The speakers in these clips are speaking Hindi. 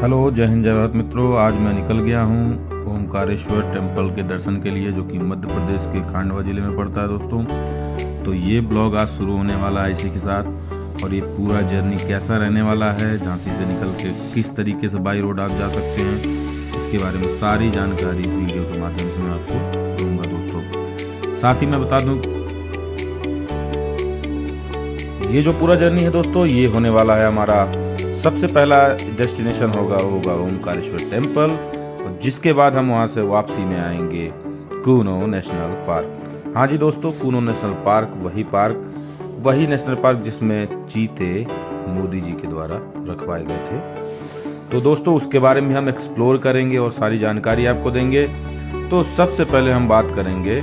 हेलो, जय हिंद जय भारत मित्रों। आज मैं निकल गया हूँ ओमकारेश्वर टेम्पल के दर्शन के लिए, जो कि मध्य प्रदेश के खांडवा जिले में पड़ता है दोस्तों। तो ये ब्लॉग आज शुरू होने वाला है इसी के साथ, और ये पूरा जर्नी कैसा रहने वाला है, झांसी से निकल के किस तरीके से बाई रोड आप जा सकते हैं, इसके बारे में सारी जानकारी इस वीडियो के माध्यम से मैं आपको दूंगा दोस्तों। साथ ही मैं बता दूं, ये जो पूरा जर्नी है दोस्तों, ये होने वाला है हमारा सबसे पहला डेस्टिनेशन होगा ओमकारेश्वर टेम्पल, और जिसके बाद हम वहाँ से वापसी में आएंगे कूनो नेशनल पार्क। हाँ जी दोस्तों, कूनो नेशनल पार्क वही नेशनल पार्क जिसमें चीते मोदी जी के द्वारा रखवाए गए थे। तो दोस्तों उसके बारे में हम एक्सप्लोर करेंगे और सारी जानकारी आपको देंगे। तो सबसे पहले हम बात करेंगे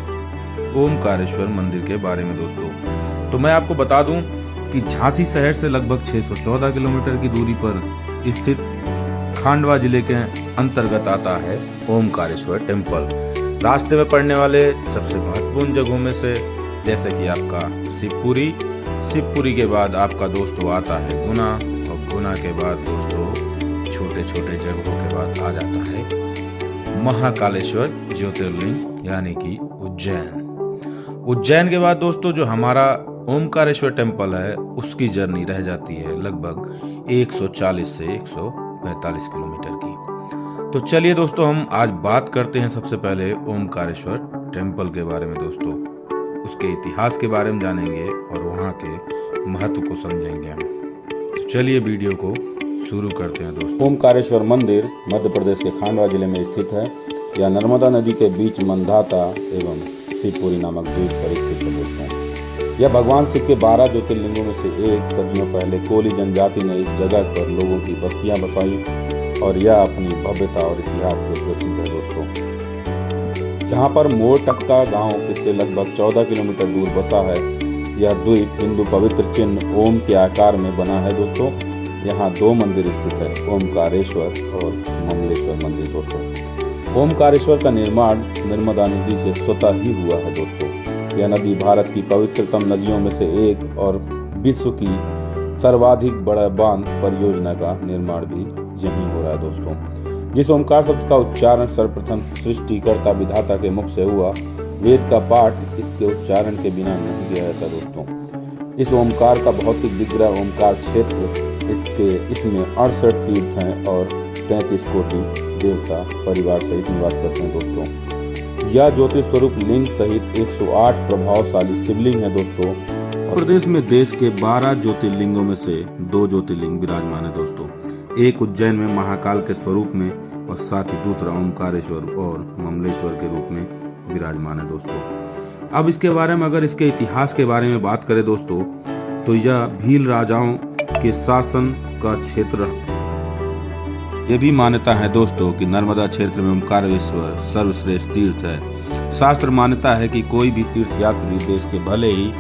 ओमकारेश्वर मंदिर के बारे में दोस्तों। तो मैं आपको बता दूं कि झांसी शहर से लगभग 614 किलोमीटर की दूरी पर स्थित खांडवा जिले के अंतर्गत आता है ओमकारेश्वर टेम्पल। रास्ते में पड़ने वाले सबसे महत्वपूर्ण जगहों में से जैसे कि आपका शिवपुरी के बाद आपका दोस्तों आता है गुना, और गुना के बाद दोस्तों छोटे छोटे जगहों के बाद आ जाता है महाकालेश्वर ज्योतिर्लिंग यानी कि उज्जैन के बाद दोस्तों जो हमारा ओमकारेश्वर टेम्पल है उसकी जर्नी रह जाती है लगभग 140 से 145 किलोमीटर की। तो चलिए दोस्तों हम आज बात करते हैं सबसे पहले ओमकारेश्वर टेम्पल के बारे में दोस्तों। उसके इतिहास के बारे में जानेंगे और वहाँ के महत्व को समझेंगे हम। तो चलिए वीडियो को शुरू करते हैं दोस्तों। ओमकारेश्वर मंदिर मध्य प्रदेश के खांडवा जिले में स्थित है। यह नर्मदा नदी के बीच मंधाता एवं शिवपुरी नामक द्वीप पर स्थित है दोस्तों। यह भगवान शिव के 12 ज्योतिर्लिंगों में से एक। सदियों पहले कोली जनजाति ने इस जगह पर लोगों की बस्तियां बसाई और यह अपनी भव्यता और इतिहास से प्रसिद्ध है दोस्तों। यहाँ पर मोरटक्का गांव से लगभग 14 किलोमीटर दूर बसा है। यह द्वीप हिंदू पवित्र चिन्ह ओम के आकार में बना है दोस्तों। यहाँ 2 मंदिर स्थित है, ओमकारेश्वर और ममलेश्वर मंदिर दोस्तों। ओमकारेश्वर का निर्माण नर्मदा नदी से स्वतः ही हुआ है दोस्तों। यह नदी भारत की पवित्रतम नदियों में से एक और विश्व की सर्वाधिक बड़ा बांध परियोजना का निर्माण भी यहीं हो रहा है दोस्तों। जिस ओमकार शब्द का उच्चारण सर्वप्रथम सृष्टिकर्ता विधाता के मुख से हुआ, वेद का पाठ इसके उच्चारण के बिना नहीं किया जाता दोस्तों। इस ओमकार का भौतिक विग्रह ओमकार क्षेत्र, इसमें 68 तीर्थ हैं और 33 कोटि देवता परिवार सहित निवास करते हैं दोस्तों। यह ज्योतिष स्वरूप लिंग सहित 108 प्रभावशाली शिवलिंग है दोस्तों। प्रदेश में देश के 12 ज्योतिर्लिंगों में से 2 ज्योतिर्लिंग विराजमान है दोस्तों। एक उज्जैन में महाकाल के स्वरूप में और साथ ही दूसरा ओमकारेश्वर और ममलेश्वर के रूप में विराजमान है दोस्तों। अब इसके बारे में अगर इसके इतिहास के बारे में बात करें दोस्तों, तो यह भील राजाओं के शासन का क्षेत्र। यह भी मान्यता है दोस्तों कि नर्मदा क्षेत्र में ओमकारेश्वर सर्वश्रेष्ठ तीर्थ है। शास्त्र मान्यता है कि कोई भी तीर्थ यात्री देश के भले ही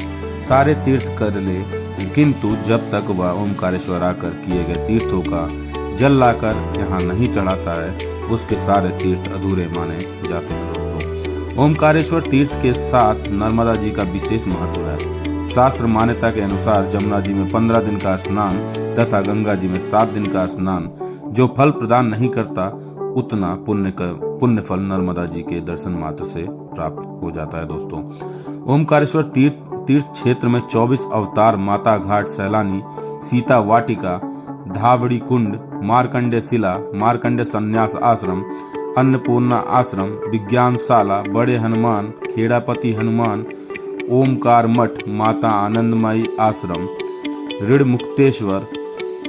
सारे तीर्थ कर ले, किंतु जब तक वह ओमकारेश्वर आकर किए गए तीर्थों का जल लाकर यहाँ नहीं चढ़ाता है, उसके सारे तीर्थ अधूरे माने जाते हैं दोस्तों। ओमकारेश्वर तीर्थ के साथ नर्मदा जी का विशेष महत्व है। शास्त्र मान्यता के अनुसार जमुना जी में 15 दिन का स्नान तथा गंगा जी में 7 दिन का स्नान जो फल प्रदान नहीं करता, उतना पुण्य फल नर्मदा जी के दर्शन मात्र से प्राप्त हो जाता है दोस्तों। ओमकारेश्वर तीर्थ क्षेत्र में 24 अवतार, माता घाट, सैलानी, सीता वाटिका, धावड़ी कुंड, मार्कंडे शिला, मार्कंडे संन्यास आश्रम, अन्नपूर्णा आश्रम, विज्ञानशाला, बड़े हनुमान, खेड़ापति हनुमान, ओमकार मठ, माता आनंदमयी आश्रम, ऋण मुक्तेश्वर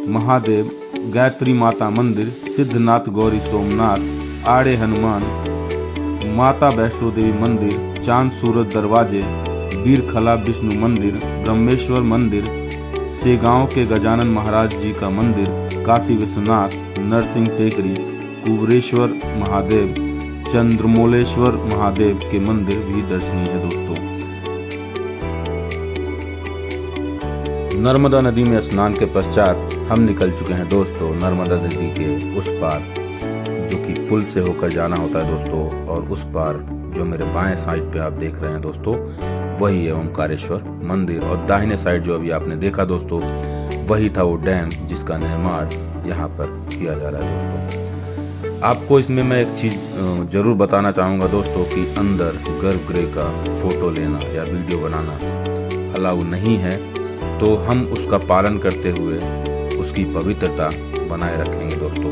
महादेव, गायत्री माता मंदिर, सिद्धनाथ गौरी सोमनाथ, आड़े हनुमान, माता वैष्णो देवी मंदिर, चांद सूरज दरवाजे, बीरखला विष्णु मंदिर, ब्रह्मेश्वर मंदिर, सेगांव के गजानन महाराज जी का मंदिर, काशी विश्वनाथ, नरसिंह टेकरी, कुबरेश्वर महादेव, चंद्रमौलेश्वर महादेव के मंदिर भी दर्शनीय है दोस्तों। नर्मदा नदी में स्नान के पश्चात हम निकल चुके हैं दोस्तों नर्मदा नदी के उस पार, जो कि पुल से होकर जाना होता है दोस्तों। और उस पार जो मेरे बाएं साइड पे आप देख रहे हैं दोस्तों, वही है ओमकारेश्वर मंदिर। और दाहिने साइड जो अभी आपने देखा दोस्तों, वही था वो डैम जिसका निर्माण यहाँ पर किया जा रहा है दोस्तों। आपको इसमें मैं एक चीज़ ज़रूर बताना चाहूँगा दोस्तों कि अंदर गर्भगृह का फ़ोटो लेना या वीडियो बनाना अलाउ नहीं है, तो हम उसका पालन करते हुए उसकी पवित्रता बनाए रखेंगे दोस्तों।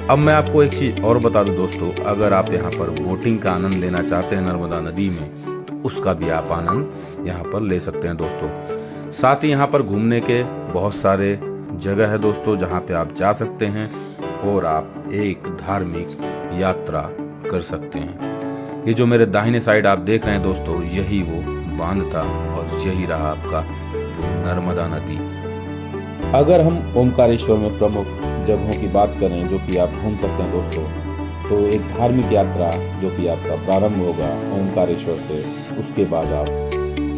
अब मैं आपको एक चीज़ और बता दूं दोस्तों, अगर आप यहाँ पर बोटिंग का आनंद लेना चाहते हैं नर्मदा नदी में, तो उसका भी आप आनंद यहाँ पर ले सकते हैं दोस्तों। साथ ही यहाँ पर घूमने के बहुत सारे जगह है दोस्तों जहाँ पे आप जा सकते हैं और आप एक धार्मिक यात्रा कर सकते हैं। ये जो मेरे दाहिने साइड आप देख रहे हैं दोस्तों, यही वो बांध था और यही रहा आपका नर्मदा नदी। अगर हम ओमकारेश्वर में प्रमुख जगहों की बात करें जो कि आप घूम सकते हैं दोस्तों, तो एक धार्मिक यात्रा जो कि आपका प्रारंभ होगा ओमकारेश्वर से, उसके बाद आप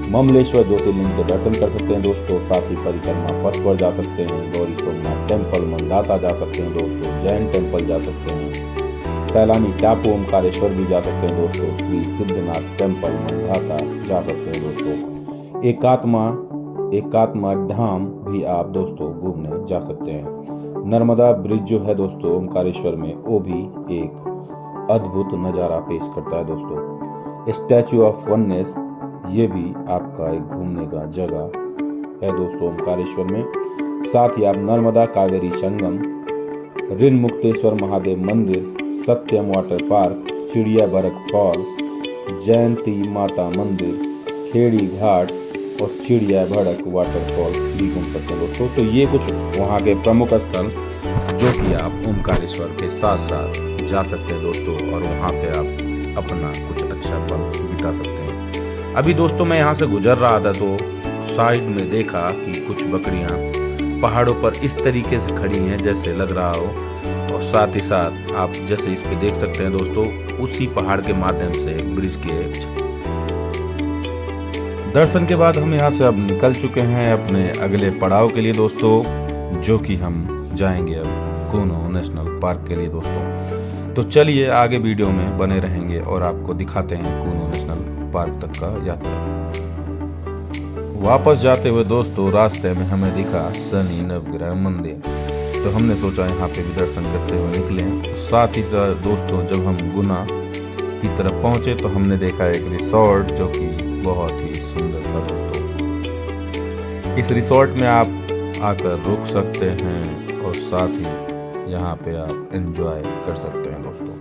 ममलेश्वर ज्योतिर्लिंग के दर्शन कर सकते हैं दोस्तों। साथ ही परिक्रमा पथ पर जा सकते हैं, गौरी सोमनाथ टेम्पल मंदाता जा सकते हैं दोस्तों, जैन टेम्पल जा सकते हैं, सैलानी टापू ओमकारेश्वर भी जा सकते हैं दोस्तों, श्री सिद्धनाथ टेम्पल मंदाता जा सकते हैं दोस्तों, एकात्मा धाम भी आप दोस्तों घूमने जा सकते हैं। नर्मदा ब्रिज जो है दोस्तों ओमकारेश्वर में, वो भी एक अद्भुत नज़ारा पेश करता है दोस्तों। स्टैचू ऑफ वननेस, ये भी आपका एक घूमने का जगह है दोस्तों ओमकारेश्वर में। साथ ही आप नर्मदा कावेरी संगम, ऋण मुक्तेश्वर महादेव मंदिर, सत्यम वाटर पार्क, चिड़िया बरक फॉल, जयंती माता मंदिर, खेड़ी घाट और चिड़िया भड़क वाटरफॉल भी घूम सकते हैं दोस्तों। तो ये कुछ वहाँ के प्रमुख स्थल जो कि आप ओमकारेश्वर के साथ साथ जा सकते हैं दोस्तों, और वहाँ पे आप अपना कुछ अच्छा पल बिता सकते हैं। अभी दोस्तों मैं यहाँ से गुजर रहा था तो साइड में देखा कि कुछ बकरियाँ पहाड़ों पर इस तरीके से खड़ी हैं जैसे लग रहा हो, और साथ ही साथ आप जैसे इस पे देख सकते हैं दोस्तों, उसी पहाड़ के माध्यम से ब्रिज के दर्शन के बाद हम यहाँ से अब निकल चुके हैं अपने अगले पड़ाव के लिए दोस्तों, जो कि हम जाएंगे अब कूनो नेशनल पार्क के लिए दोस्तों। तो चलिए आगे वीडियो में बने रहेंगे और आपको दिखाते हैं कूनो नेशनल पार्क तक का यात्रा। वापस जाते हुए दोस्तों रास्ते में हमें दिखा शनि नवग्रह मंदिर, तो हमने सोचा यहाँ पे भी दर्शन करते हुए निकलें। साथ ही साथ दोस्तों जब हम गुना की तरफ पहुंचे तो हमने देखा एक रिसोर्ट जो कि बहुत ही सुंदर था दोस्तों। इस रिसोर्ट में आप आकर रुक सकते हैं और साथ ही यहाँ पे आप एंजॉय कर सकते हैं दोस्तों।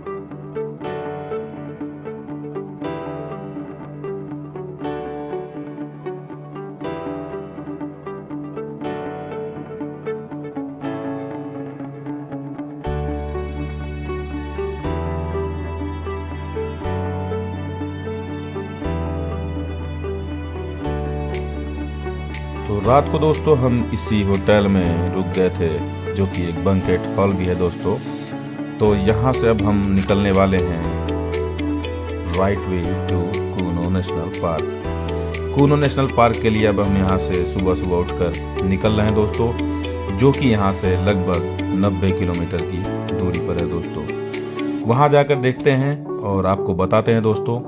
तो रात को दोस्तों हम इसी होटल में रुक गए थे जो कि एक बैंकेट हॉल भी है दोस्तों। तो यहाँ से अब हम निकलने वाले हैं right way to Kuno National Park. Kuno National Park के लिए अब हम यहाँ से सुबह सुबह उठकर निकल रहे हैं दोस्तों, जो कि यहाँ से लगभग 90 किलोमीटर की दूरी पर है दोस्तों। वहाँ जाकर देखते हैं और आपको बताते हैं दोस्तों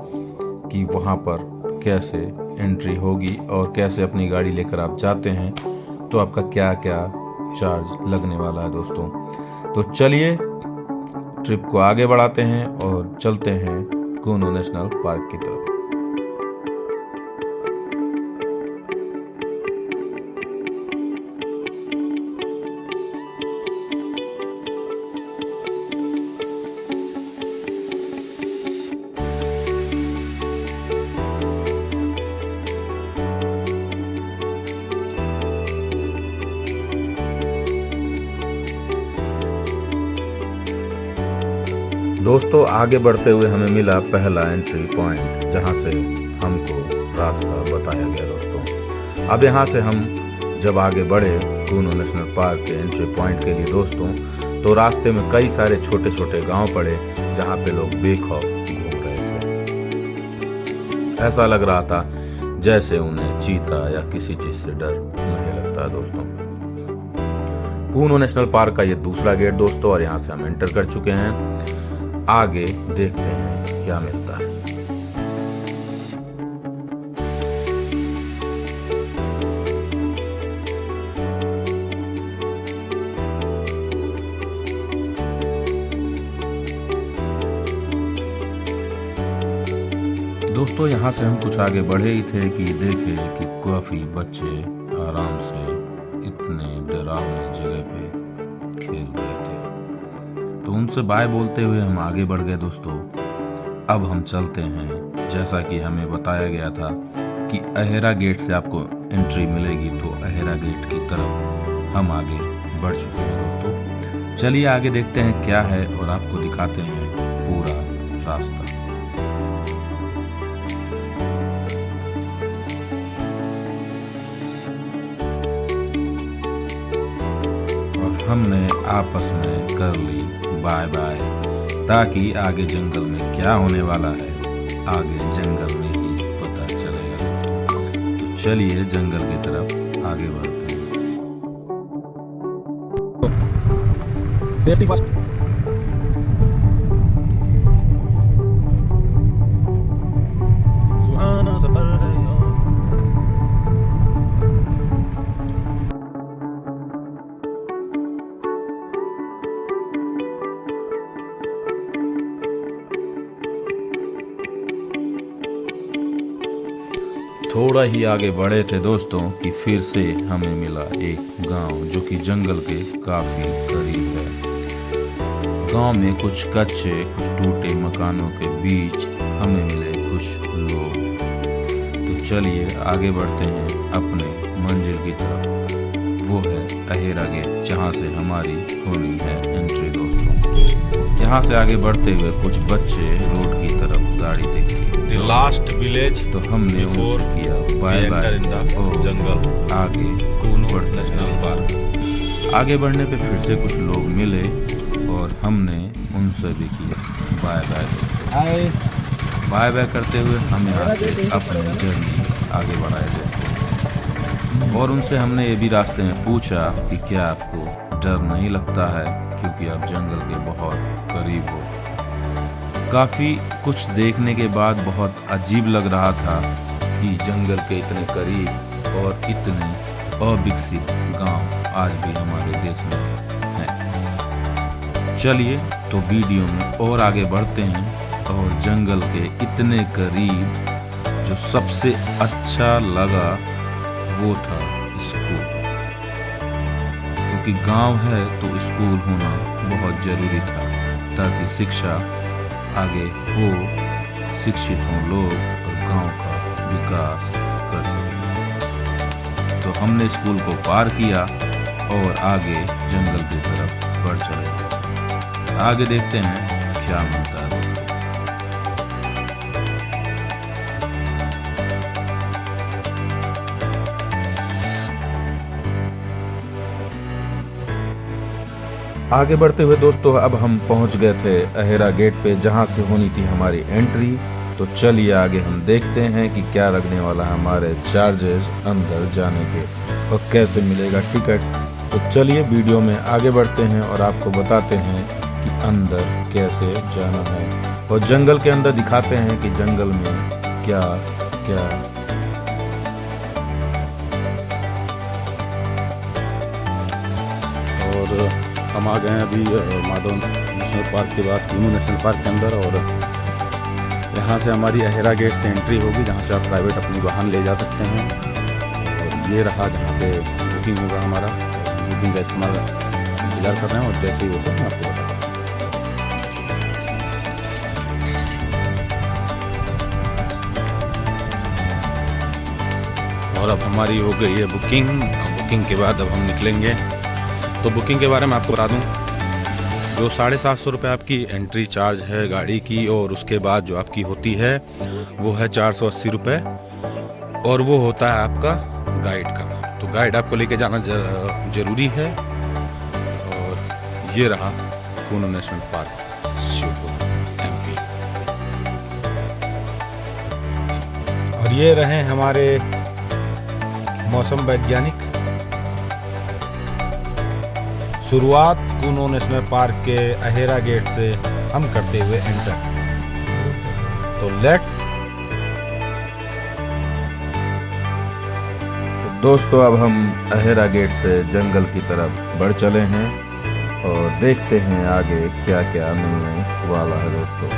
कि वहाँ पर कैसे एंट्री होगी और कैसे अपनी गाड़ी लेकर आप जाते हैं तो आपका क्या क्या चार्ज लगने वाला है दोस्तों। तो चलिए ट्रिप को आगे बढ़ाते हैं और चलते हैं कूनो नेशनल पार्क की तरफ। दोस्तों आगे बढ़ते हुए हमें मिला पहला एंट्री पॉइंट, जहां से हमको रास्ता बताया गया दोस्तों। अब यहां से हम जब आगे बढ़े कूनो नेशनल पार्क के एंट्री पॉइंट के लिए दोस्तों, तो रास्ते में कई सारे छोटे छोटे गांव पड़े जहां पे लोग बेखौफ घूम रहे थे। ऐसा लग रहा था जैसे उन्हें चीता या किसी चीज से डर नहीं लगता है दोस्तों। कूनो नेशनल पार्क का ये दूसरा गेट दोस्तों, और यहाँ से हम एंटर कर चुके हैं। आगे देखते हैं क्या मिलता है। दोस्तों यहाँ से हम कुछ आगे बढ़े ही थे कि देखे कि काफी बच्चे आराम से इतने डरावनी जगह पे खेल रहे थे। तो उनसे बाय बोलते हुए हम आगे बढ़ गए दोस्तों। अब हम चलते हैं, जैसा कि हमें बताया गया था कि अहेरा गेट से आपको एंट्री मिलेगी, तो अहेरा गेट की तरफ हम आगे बढ़ चुके हैं दोस्तों। चलिए आगे देखते हैं क्या है और आपको दिखाते हैं पूरा रास्ता। और हमने आपस में कर ली बाय बाय, ताकि आगे जंगल में क्या होने वाला है आगे जंगल में ही पता चलेगा। तो चलिए जंगल की तरफ आगे बढ़ते हैं। Safety first. सुहाना सफर है थोड़ा ही आगे बढ़े थे दोस्तों कि फिर से हमें मिला एक गांव जो कि जंगल के काफी करीब है। गांव में कुछ कच्चे कुछ टूटे मकानों के बीच हमें मिले कुछ लोग। तो चलिए आगे बढ़ते हैं अपने मंजिल की तरफ। वो है अहेरा गेट, जहां से हमारी होनी है एंट्री दोस्तों। यहाँ से आगे बढ़ते हुए कुछ बच्चे रोड की तरफ गाड़ी देखते The last village तो हमने before किया by we by enter in the और jungle. आगे कूनू नेशनल पार्क। आगे बढ़ने पे फिर से कुछ लोग मिले और हमने उनसे भी किया बाय बाय। बाय बाय करते हुए हम यहाँ से अपने जर्नी आगे बढ़ाए दोस्तों। और उनसे हमने ये भी रास्ते में पूछा कि क्या आपको डर नहीं लगता है, क्योंकि आप जंगल के बहुत करीब हो। काफी कुछ देखने के बाद बहुत अजीब लग रहा था कि जंगल के इतने करीब और इतने अविकसित गांव आज भी हमारे देश में हैं। चलिए तो वीडियो में और आगे बढ़ते हैं और जंगल के इतने करीब जो सबसे अच्छा लगा वो था स्कूल, क्योंकि गांव है तो स्कूल होना बहुत जरूरी था ताकि शिक्षा आगे हो, शिक्षित हों लोग और गांव का विकास कर सकें। तो हमने स्कूल को पार किया और आगे जंगल की तरफ बढ़ चले। आगे देखते हैं क्या मिलता है। आगे बढ़ते हुए दोस्तों अब हम पहुंच गए थे अहेरा गेट पे, जहां से होनी थी हमारी एंट्री। तो चलिए आगे हम देखते हैं कि क्या लगने वाला है हमारे चार्जेस अंदर जाने के और कैसे मिलेगा टिकट। तो चलिए वीडियो में आगे बढ़ते हैं और आपको बताते हैं कि अंदर कैसे जाना है और जंगल के अंदर दिखाते हैं कि जंगल में क्या क्या और हम आ गए हैं अभी माधव नेशनल पार्क के बाद कूनू नेशनल पार्क के अंदर। और यहाँ से हमारी अहेरा गेट से एंट्री होगी, जहाँ से आप प्राइवेट अपनी वाहन ले जा सकते हैं। और ये रहा जहाँ पे बुकिंग होगा हमारा, बुकिंग का इस्तेमाल इंतजार कर रहे हैं और जैसे ही होगा मैं आपको बताऊँगा। और अब हमारी हो गई है बुकिंग। बुकिंग के बाद अब हम निकलेंगे। तो बुकिंग के बारे में आपको बता दूं, जो 750 रुपये आपकी एंट्री चार्ज है गाड़ी की, और उसके बाद जो आपकी होती है वो है 480 रुपये, और वो होता है आपका गाइड का। तो गाइड आपको लेके जाना जरूरी है। और ये रहा कूनू नेशनल पार्क, शिवपुर, MP। और ये रहे हमारे मौसम वैज्ञानिक। शुरुआत कूनू नेशनल पार्क के अहेरा गेट से हम करते हुए एंटर। तो लेट्स। दोस्तों अब हम अहेरा गेट से जंगल की तरफ बढ़ चले हैं और देखते हैं आगे क्या क्या मिलने वाला है दोस्तों।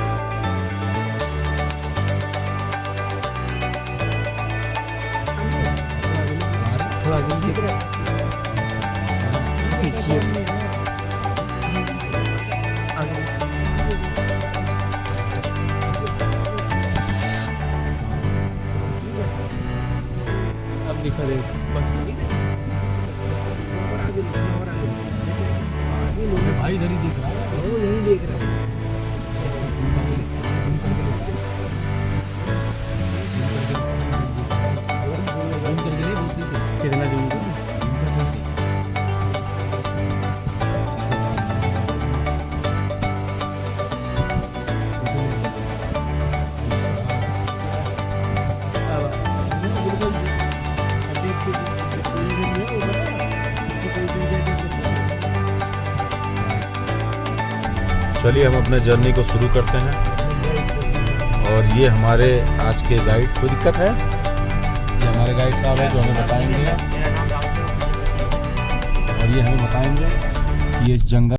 अब दिखा दे बस भाई इधर ही दिख रहा है, वो यही देख रहा है। कितना जूम चलिए हम अपने जर्नी को शुरू करते हैं। और ये हमारे आज के गाइड, कोई दिक्कत है? ये हमारे गाइड साहब हैं जो हमें बताएंगे, और ये हमें बताएंगे कि ये इस जंगल